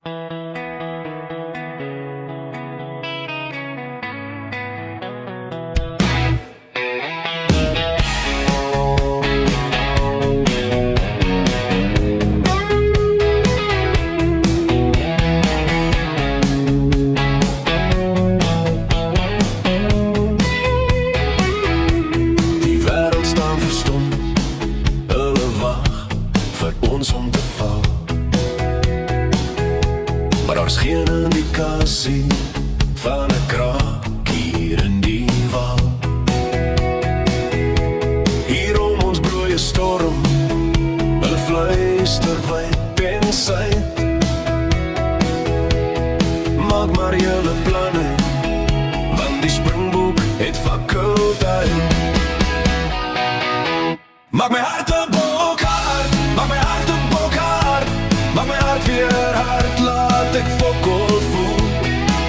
Die wêreld staan verstom, hulle wag vir ons om te val. Maar daar's geen indikasie van 'n kraak hier in die wal. Hier om ons broei 'n storm, hulle fluister wyd en suid. Maak maar julle planne, want die Springbok het fakulteit. Maak my hart 'n bokhart, maak my hart 'n bokhart, maak my hart weer hard, laat ek fokol voel.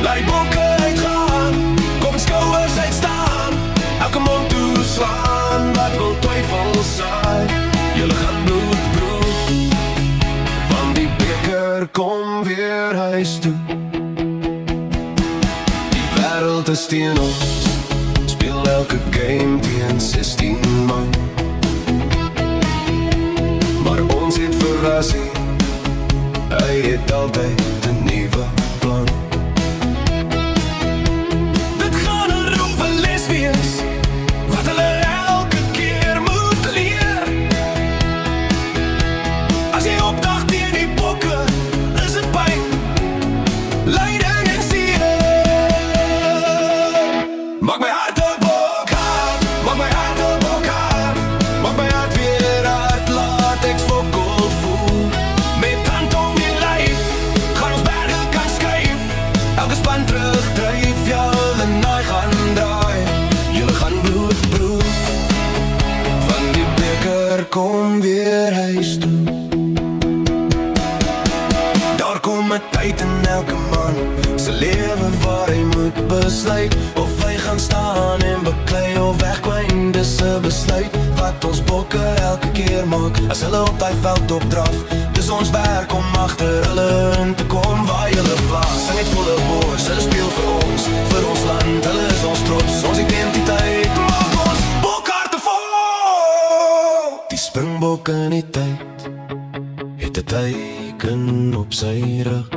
Laat die bokke uitgaan, kom skouers uitstaan, elke mond toeslaan, wat wil twyfel saai. Julle gaan bloed broed, want die beker kom weer huis toe. Die wêreld is teen ons, speel elke game teen 16 man. Maar ons het verrassing, hy het altyd 'n nuwe plan. Dit gaan 'n roewe les wees, wat hulle elke keer moet leer. As jy opdag teen die bokke, is dit pyn, lyding en seer. Maak my hart 'n bokhart, maak my hart 'n bokhart, maak my hart weer hard, laat ek fokol voel. Met tand om die lyf, gaan ons berge kan skuif, elke span terugdryf, ja, hulle naai gaan draai. Julle gaan bloed broed, van die beker kom weer huis toe. Daar kom 'n tyd in elke man se lewe waar hy moet besluit of hy gaan staan en beklei of wegkwyn. Dis 'n besluit wat ons bokke elke keer maak as hulle op die veld opdraf. Dis ons werk om agter hulle in te kom waar hulle vlaas. Sing het volle bors, hulle speel vir ons land, hulle is ons trots, ons identiteit. Maak ons bokharte vol. Die Springbok in die tyd het 'n teken op sy rug.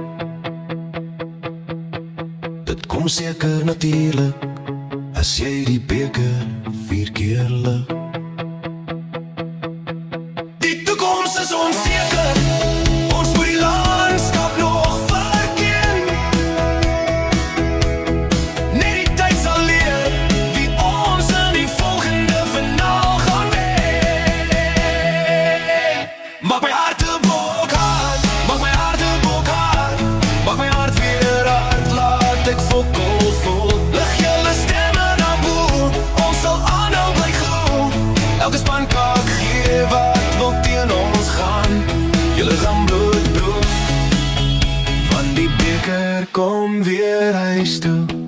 Dit kom seker natuurlik as jy die beker 4 keer lig. Die toekoms is onseker, ons moet die landskap nog verken. Net die tyd sal leer wie ons in die volgende finaal gaan wen. Maak my hart 'n bokhart, maak my hart 'n bokhart, maak my hart weer hard, laat ek fokol voel. Lig julle stemme na bo, ons sal aanhou bly glo. Elke span kan gee wat wil teen ons gaan. Julle gaan bloed broed, van die beker kom weer huis toe.